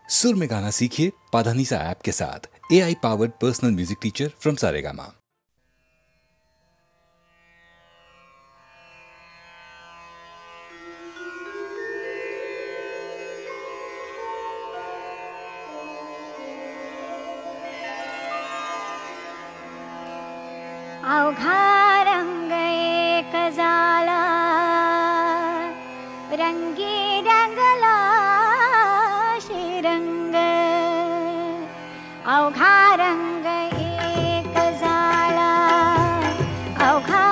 सुर में गाना सीखिए पाधानीसा ऐप के साथ। AI powered personal music teacher from Saregama. अवघा रंग एक झाला, रंगी रंगला श्रीरंग. अवघा रंग एक झाला, अवघा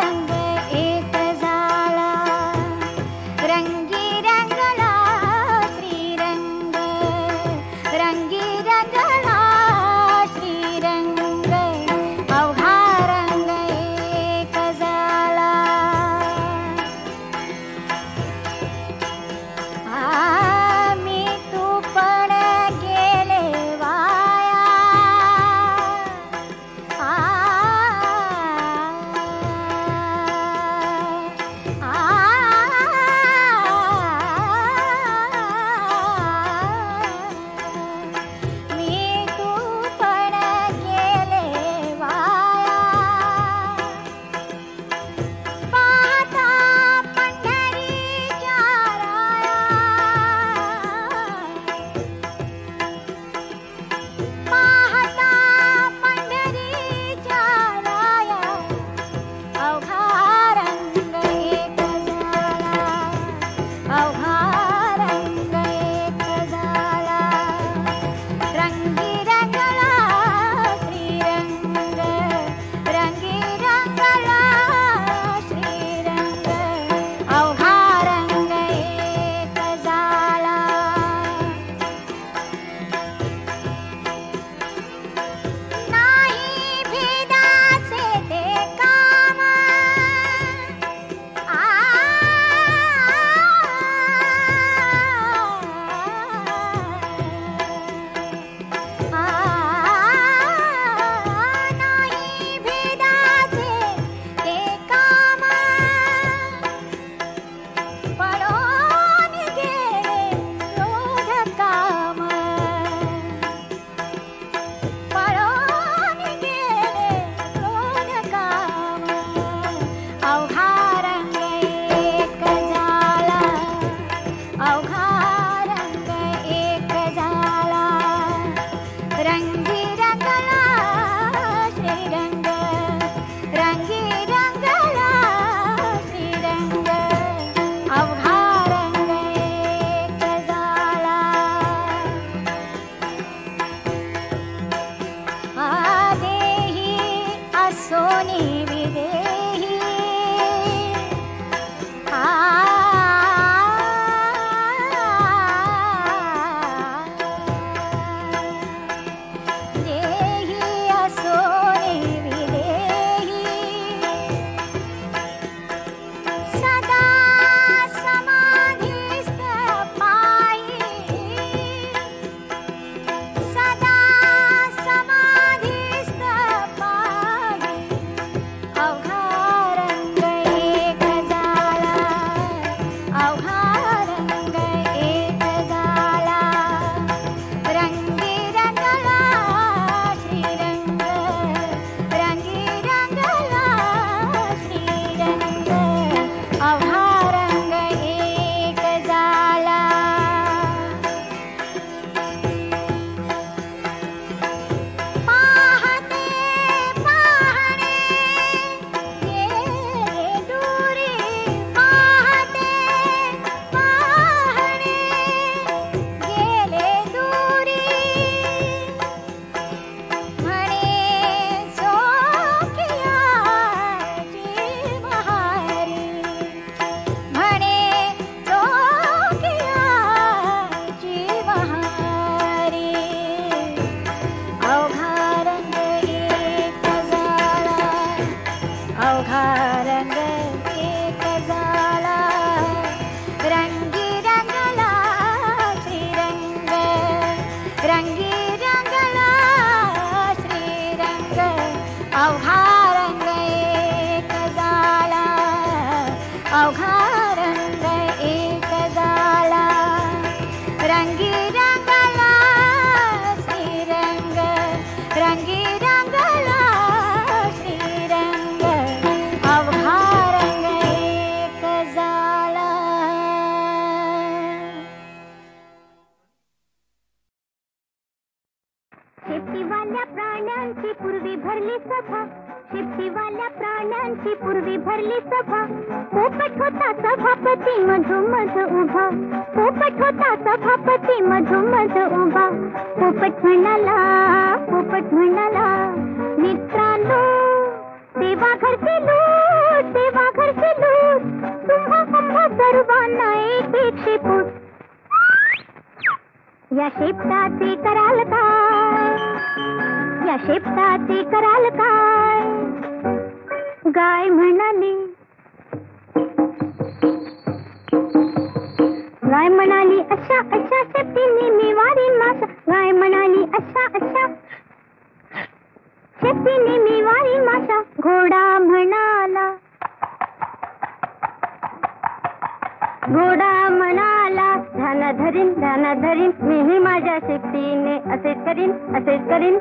रंग एक झाला, रंगी रंगला श्रीरंग. रंगी रंगला श्रीरंग. अवघा मी शेपटीवाल्या प्राण्यांची पूर्वी भरली सभा, शेपटीवाल्या प्राण्यांची पूर्वी भरली सभा. पोपट होता सभापती मधोमध उभा, पोपट होता सभापती मधोमध उभा. पोपट म्हणाला, पोपट म्हणाला, मित्रांनो देवा घरची लूट, देवा घरची लूट, तुम्हा आम्हा सर्वांना एक एक शेपूट. या शेपटाचे कराल काय, या शेपटाचे कराल काय. गाय म्हणाली, गाय म्हणाली अशा अशा शेपटीने मी वारीन माशा. गाय म्हणाली अशा अशा शेपटीने मी वारीन माशा. घोडा म्हणाला, घोडा म्हणाला, ध्यान धरीन ध्यान धरीन, मीही माझ्या शेपटीने असेच करीन असेच करीन.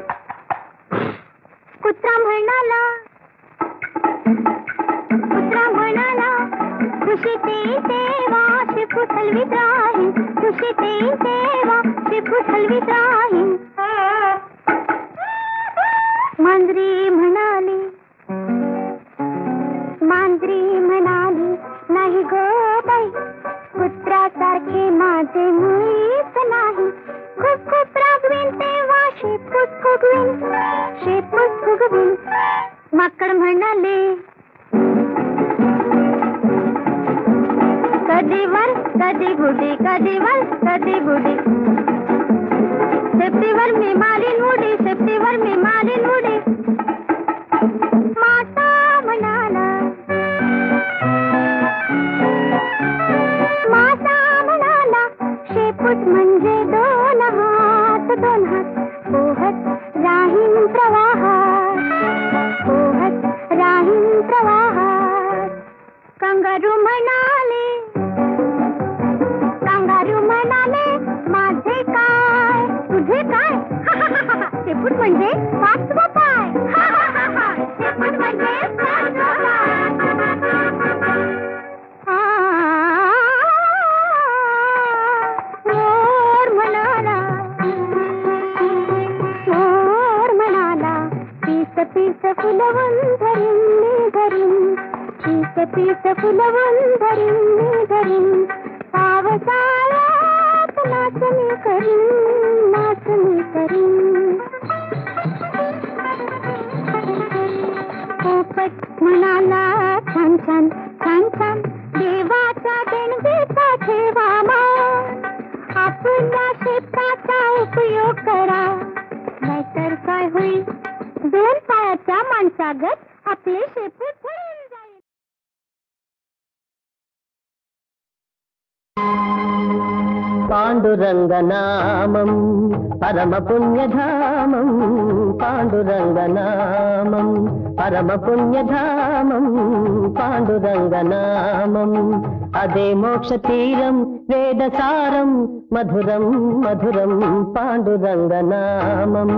कुत्रा म्हणाला, कुत्रा म्हणाला, खुशीते तेव्हा शेपूट हलवीत राहीन, खुशीते तेव्हा शेपूट हलवीत राहीन. मांजरी म्हणाली, मांजरी म्हणाली, नाही गो बाई, कुत्र्यासारखे माझे मुळीच नाही. खूप खूप रागवीन तेव्हा शेपूट फुगवीन, शेपूट फुगवीन. माकड म्हणाले, कधी वर कधी बुडी, कधी वर कधी बुडी, शेपटीवर मी मारीन उडी, शेपटीवर मी मारीन उडी. मासा म्हणाला, मासा म्हणाला, शेपूट म्हणजे दोन हात, दोन हात, पोहत राहीन प्रवाहात, पोहत राहीन प्रवाहात. कंगारू म्हणाले, कंगारू म्हणाले, माझे काय तुझे काय, शेपूट म्हणजे पाचवा पाय, शेपूट म्हणजे पाचवा पाय. मोर म्हणाला, मोर म्हणाला, पीस पीस फुलवून धरीन मी धरीन, पीस पीस फुलवून धरीन मी धरीन. पावसाळ्यात नाचणी करीन, नाचणी करीन. पोपट म्हणाला, छान छान छान छान, देवाचा देणगीचा ठेवा मान, आपल्या शेपटाचा उपयोग करा, नाहीतर काय होईल, दोन पायाच्या माणसागत आपले शेपूट पळून जाईल. पांडुरंगनामं परमपुण्यधामं, पांडुरंगनामं परमपुण्यधामं, पांडुरंगनामं. अदे मोक्षतीरं वेदसारं मधुरं मधुरं, पांडुरंगनामं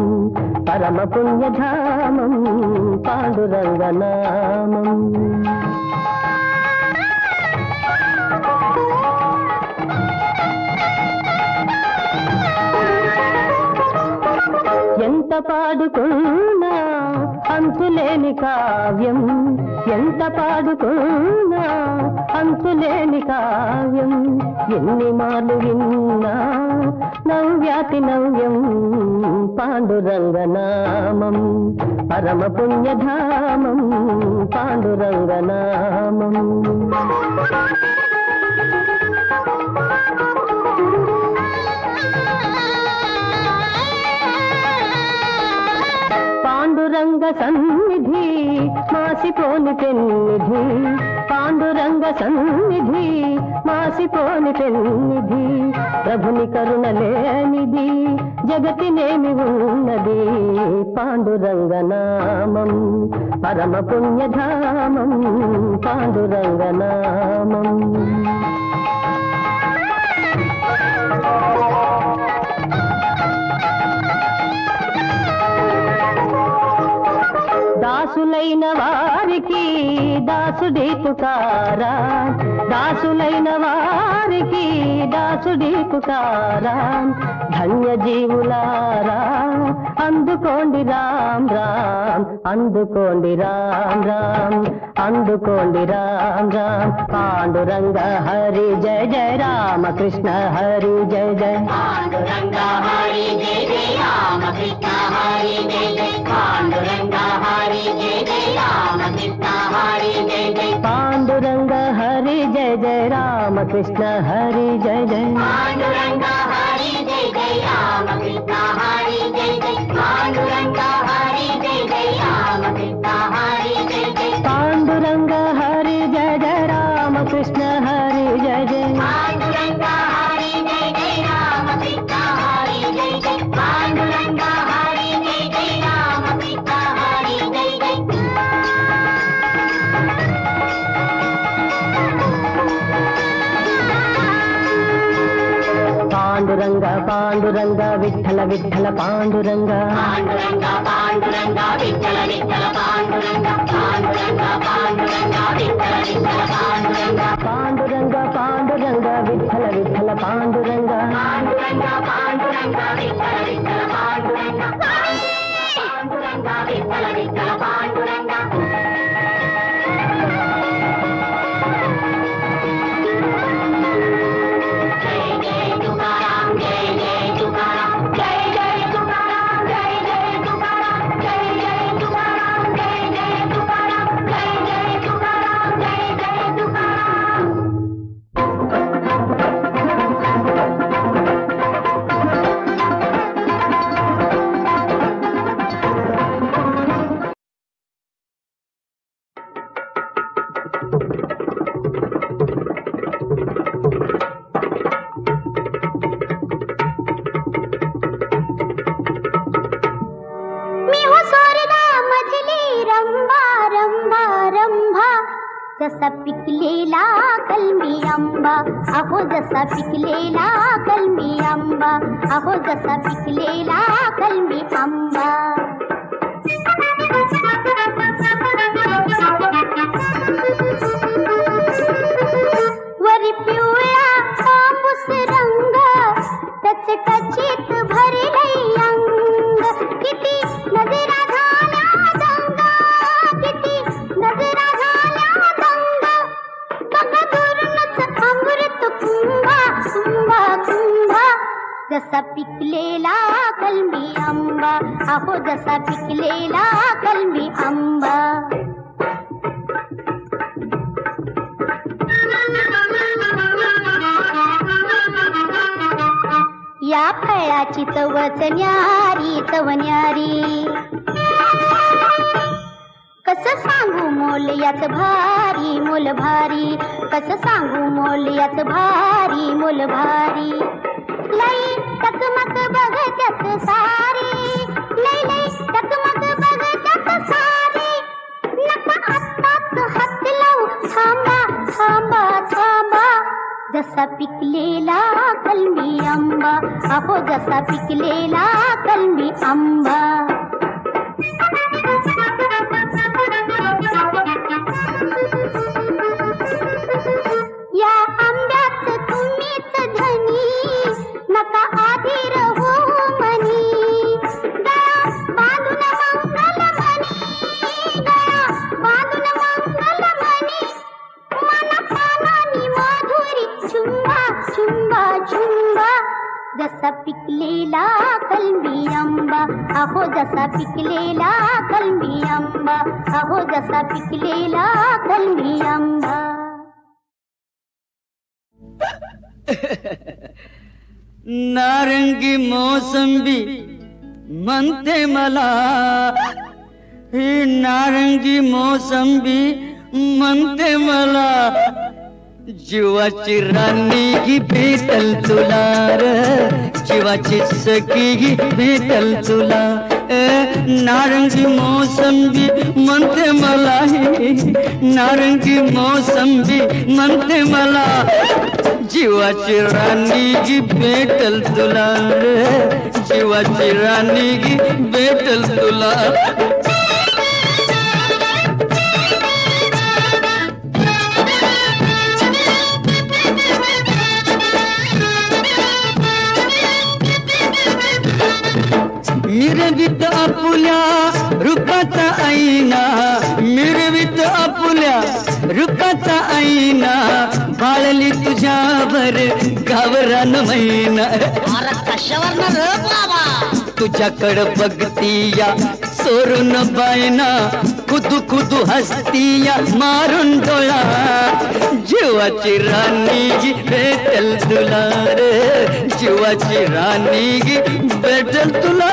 परमपुण्यधामं, पांडुरंगनामं. ఎంత పాడుకున్నా అంతులేని కావ్యం, ఎంత పాడుకున్నా అంతులేని కావ్యం. ఎన్ని మార్లు విన్నా నవ్యాతి నవ్యం, పాండురంగనామం పరమపుణ్యధామం, పాండురంగనామం. పాండురంగ సన్నిధి మాసిపోని పెన్నిధి, పాండురంగ సన్నిధి మాసిపోని పెన్నిధి. ప్రభుని కరుణలేనిది జగతినేమి ఉన్నది, పాండురంగనామం పరమపుణ్యధామం, పాండురంగనామం. దాసులైన వారికి దా దాసుడి పుకారా దాసులైన వారికి దాసుడి పుకారా ధన్య జీవులారా అందుకోండి రామ్ రామ్ అందుకోండి రామ్ రామ్ అందుకోండి రామ్ రామ్ పాండురంగ హరి జయ జయ రామకృష్ణ హరి జయ జయ పాండురంగ హరి జయ జయ రామకృష్ణ హరి జయ జయ పాండురంగ హరి జయ జయ రామకృష్ణ హరి జయ జయ పాండురంగ హరి జయ జయ రామకృష్ణ హరి జయ జయ పాండురంగ హరి జయ జయ రామకృష్ణ హరి జయ జయ పాండురంగ హరి జయ జయ రామకృష్ణ హరి జయ జయ పాండురంగ హరి జయ జయ రామకృష్ణ హరి జయ జయ పాండురంగ హరి జయ జయ రామకృష్ణ హరి జయ జయ పాండురంగ హరి జయ జయ రామకృష్ణ హరి జయ జయ పాండురంగ పాండురంగ విఠల విఠల పాండురంగ పాండురంగ పాండురంగ విఠల విఠల పాండురంగ పాండురంగ పాండురంగ విఠల విఠల పాండురంగ పాండురంగ పాండురంగ విఠల విఠల పాండురంగ పాండురంగ పాండురంగ విఠల విఠల పాండురంగ పాండురంగ విఠల విఠల పాండురంగ జయ జయ తుకారాం జయ జయ తుకారాం జయ జయ తుకారాం జయ జయ తుకారాం జయ జయ తుకారాం జయ జయ తుకారాం జయ జయ తుకారాం జయ జయ తుకారాం मी हो सोरला मजली रंभा रंभा रंभा जसा पिकलेला कलमी आंबा अहो जसा पिकलेला कलमी आंबा अहो जसा पिकलेला कलमी आंबा वरी पिवळा तांबूस रंग टचटचीत भरले अंग किती नजरा झाल्या दंग किती नजरा झाल्या दंग बघ दुरूनच अमृत कुंभा कुंभा कुंभा जसा पिकलेला कलमी आंबा अहो जसा पिकलेला कलमी आंबा या फळाची चवच न्यारी चवन्यारी कसं सांगू मोल याच भारी मोल भारी कसं सांगू मोल याच भारी मोल भारी लई टकमक बघत्यात सारी लई लई टकमक बघत्यात सारी नका आत्ताच हात लावू थांबा थांबा थांबा जसा पिकलेला कलमी आंबा अहो जसा पिकलेला कलमी आंबा या आंब्याच तुम्हीच धनी नका आधीर हो मनी गळा बांधून मंगल मनी गळा बांधून मंगल मनी मन पानानी माधुरी चुंबा चुंबा चुंबा जसा पिकलेला कलमी आंबा अहो जसा पिकलेला कलमी आंबा अहो जसा पिकलेला कलमी आंबा नारंगी मोसंबी म्हणते मला ही नारंगी मोसंबी म्हणते मला जीवाची राणी ही भेटल तुला र जीवाची सखी ही भेटल तुला नारंगी मोसंबी म्हणते मला ही नारंगी मोसंबी म्हणते मला जीवाची राणी ही भेटल तुला रे जीवाची राणी ही भेटल तुला मिरवित आपुल्या रूपाचा आईना, मिरवित आपुल्या रूपाचा आईना, बाळली तुझ्यावर गावरान मैना. अरे कशावर ना रे बाबा, तुझ्याकडं बघतीया चोरून बायना, खुदू खुदू हसतीया मारून डोळा. जीवाची राणी भेटल तुला रे, जीवाची राणी भेटल तुला.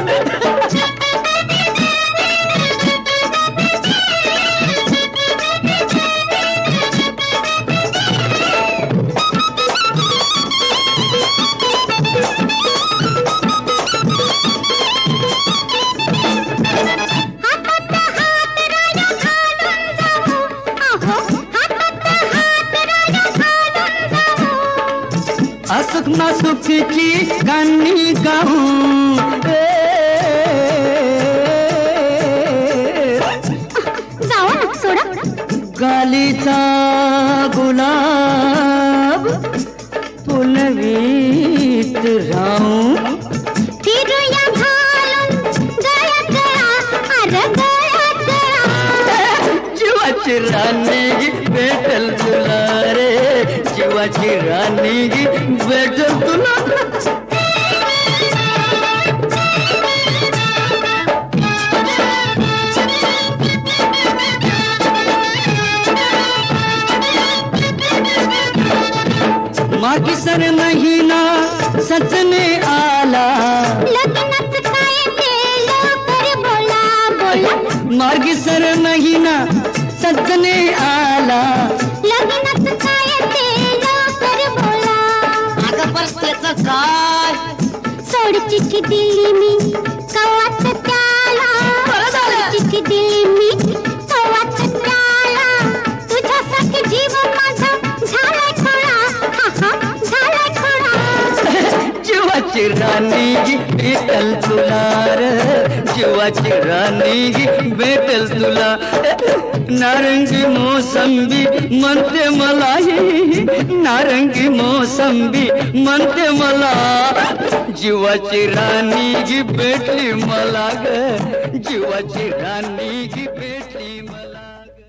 असुख नासुखीची गाणी गाऊ, जाऊ ना सोडा. गालीचा गुलाब फुलवीत राहू, फिरूया घालून गळ्यात गळा, अरे गळ्यात गळा. जीवाची राणी भेटल तुला रे, जीवाची राणी भेटल तुला. माघी सर महिना सजने आला, लग्नाचं काय ते लवकर बोला बोला. माघी सर महिना सजने आला, लग्नाचं काय ते लवकर बोला. अगं पण त्याचं काय, सोड चिठ्ठी दिली मी कवाच त्याला, सोड चिठ्ठी दिली मी कवाच त्याला. तुझ्यासाठी जीव माझा झालाय खोळा, हा हा झालाय खोळा. जीवाची राणी भेटल तुला रे, जीवाची राणी भेटल तुला. नारंगी मोसंबी म्हणते मला ही, नारंगी मोसंबी म्हणते मला. जीवाची राणी भेटली मला ग, जीवाची राणी भेटली मला ग.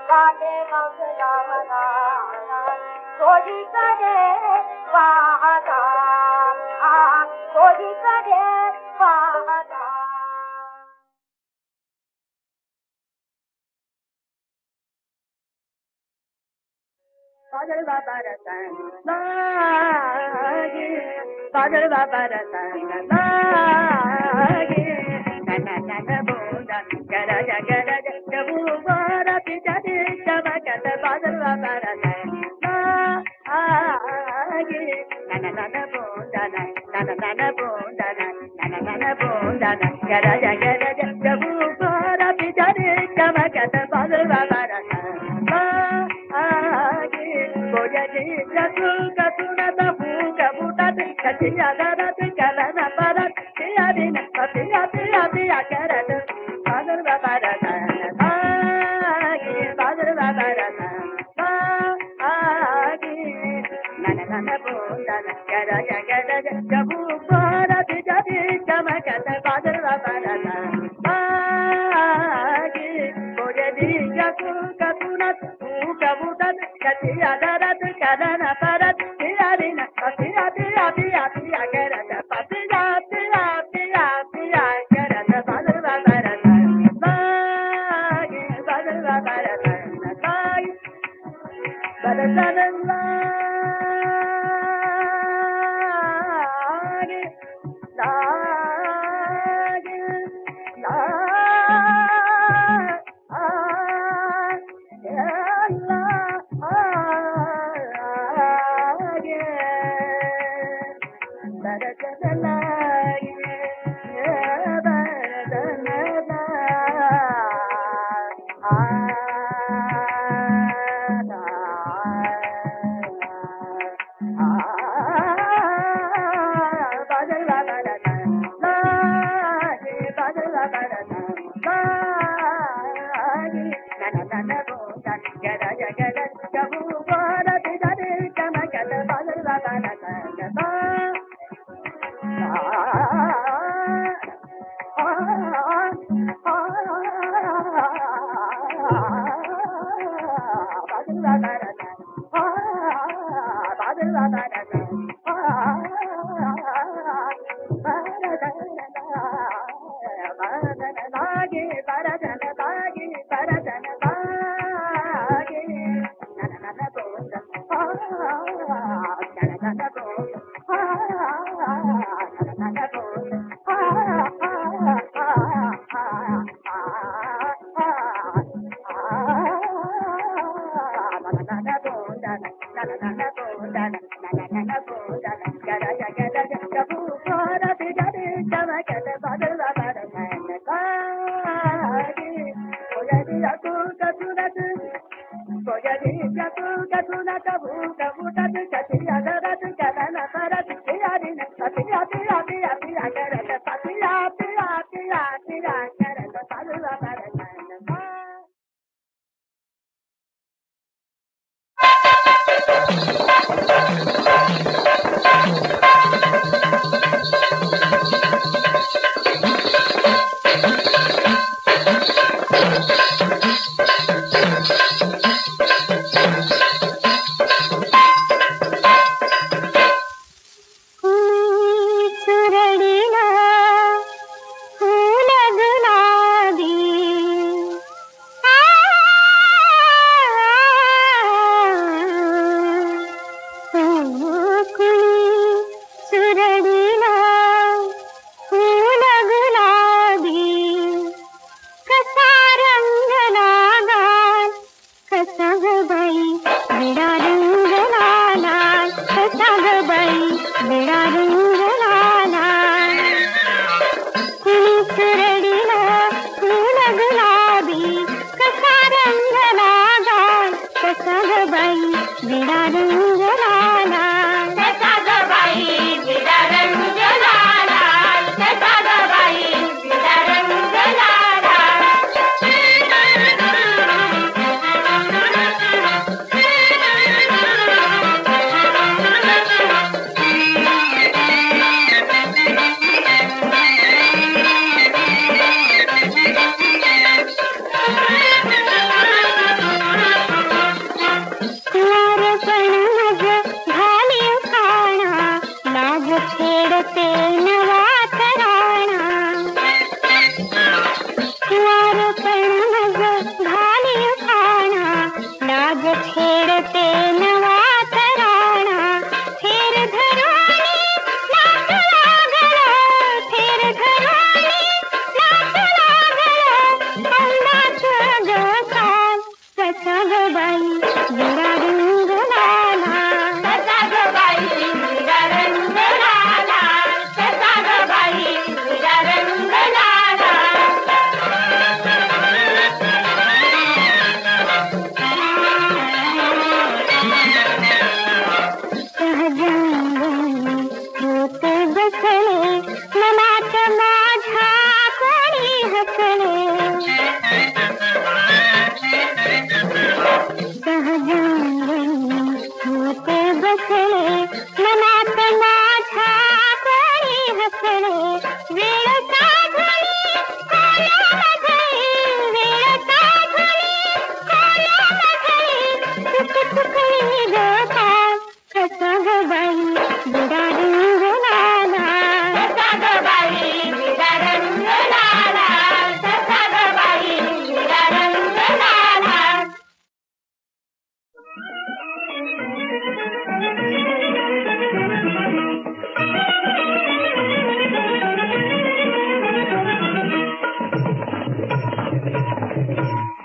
वाले मंगला मनाना कोई करे वादा कोई करे वादा Padre Baba Ratana Lagi Padre Baba Ratana Lagi Nana Nana Bunda Garaja Garaja Jabu Bara Pitadi Javakata Padre Baba Ratana Lagi Nana Nana Bunda Nana Nana Bunda Nana Nana Bunda Garaja Garaja Jabu Bara Pitadi Javakata Padre Baba Ratana Jatu katunata buka butat katiya darat kalana parat tiyadina patiya tiya tiya karat Padre Baba Ratana agi Padre Baba Ratana agi nana nana bunda garaja garaja jabu parat jadi jamakata Padre Baba Ratana agi kojadi jatu katunat buka butat katiya darat kalana parat tiyadina patiya tiya tiya tiya karat patiya tiya tiya tiya karat Padre Baba Ratana agi Padre Baba Ratana agi Ratana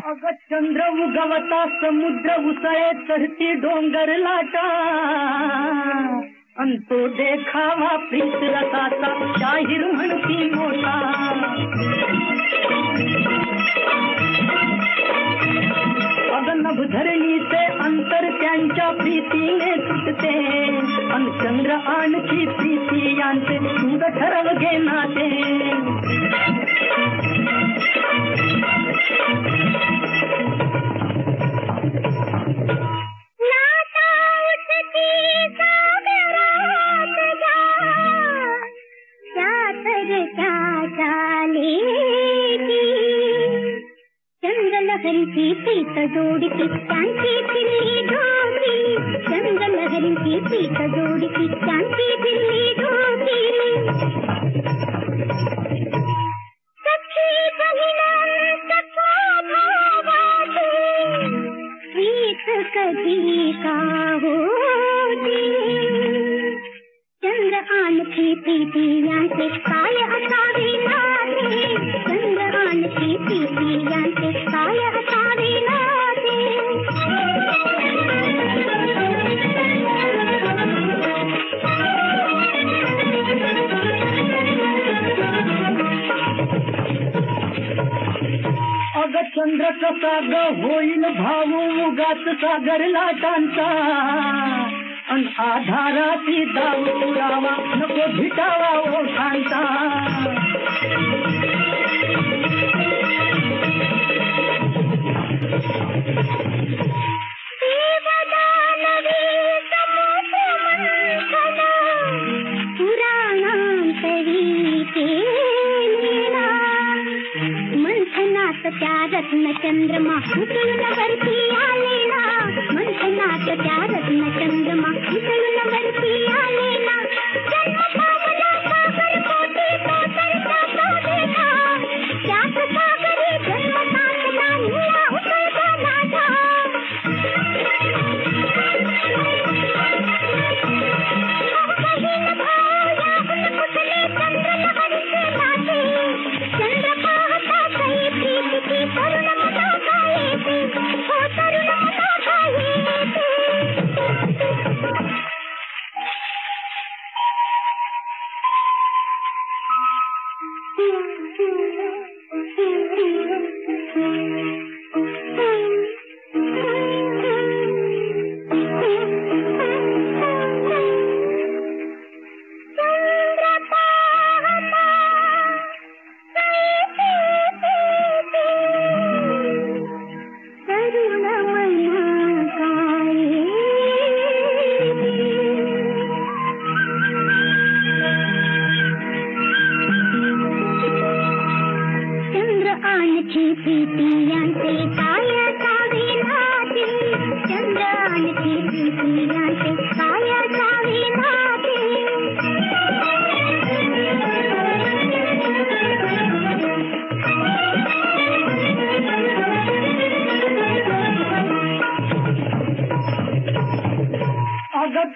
अग चंद्र उगवता समुद्र उसळे चढती डोंगर लाटा अन तो देखावा प्रीत रसाचा शाहीर म्हणती मोठा अग नभ धरणीचे अंतर त्यांच्या प्रीतीने तुटते अन चंद्र आणखी प्रीती यांचे तुझ ठरव घे नाते चंद्रलहरीची प्रीत जोडीची त्यांची दिल्ली ढोली चंद्रलहरीची प्रीत जोडीची त्यांची दिल्ली ढोली सखी बहिण सखा भावाची प्रीत कधी का होती चंद्र आणखी प्रीती यांचे काय असावे नाते चंद्र आणखी प्रीती यांचे काय असावे नाते अग चंद्र कसा ग होईल भाऊ उगाच सागर लाटांचा अन आधाराती दाव पुरावा नको भिटावा ओठांचा त्या रत्न चंद्रमा उतळून वरती आलेला मंथनात त्या रत्न चंद्रमा उतळून वरती आलेला जन्म पावला सागर कोटी तो तरता तो देखा त्यात सागरी जन्म टाकला निळा उतळता माझा बहीण भाऊ याहून कुठले चंद्रलहरीचे नाते चंद्र पाहता काही प्रीतीची तरुण मना काय हो तरुण मना काय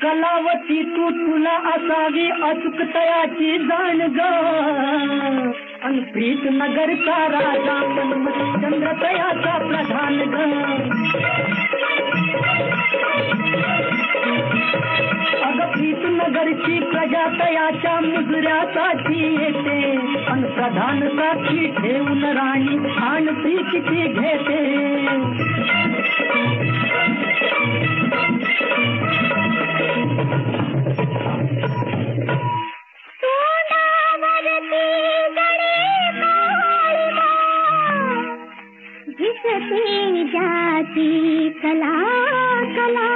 कलावती तू तुला असावी अचूक तयाची जाण ग अन प्रीत नगरचा राजा मनमती चंद्र तयाचा प्रधान ग अग प्रीत नगरची प्रजा तयाच्या मुजऱ्यासाठी येते अन प्रधान साक्षी ठेवून राणी आण प्रीतीची घेते जाती कला कला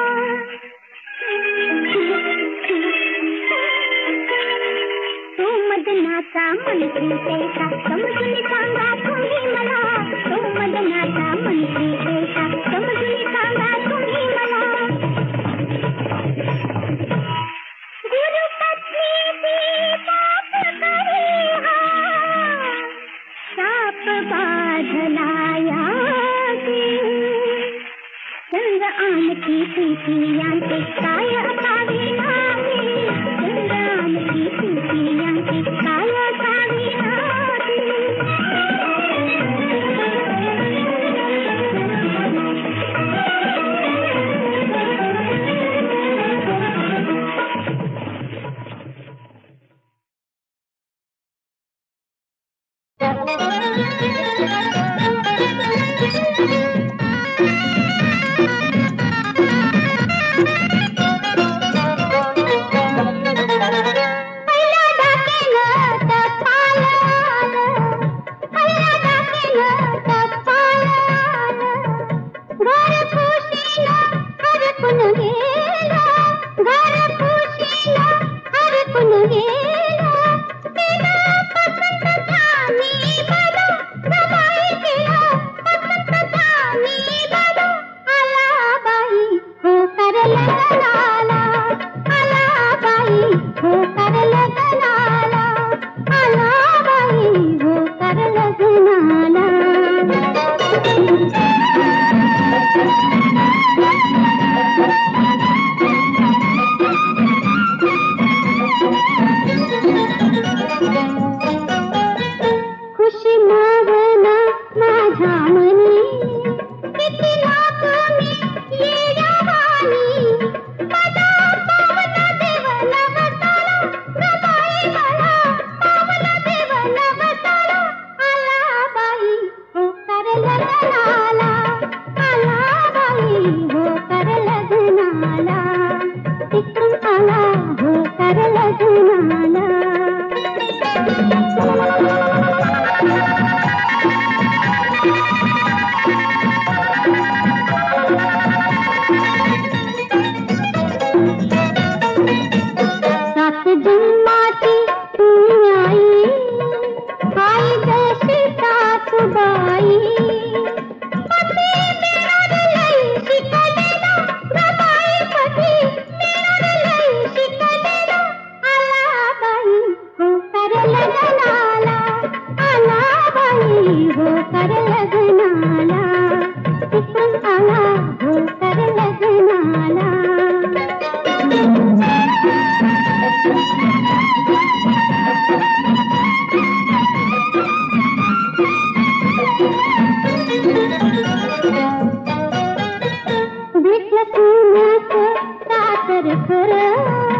तो मदनाचा मंत्री कैसा समजून सांगा तुम्ही मला तो मदनाचा मंत्री कैसा समजून सांगा तुम्ही मला गुरुपत्नीची पाप करे हा साप बाधला चंद्र आणखी प्रीती यांचे काय असावे नाते चंद्र आणखी प्रीती यांचे काय असावे नाते तिकडून आला भोकर लग्नाला. भेटलं सोन्याचं सासर खरं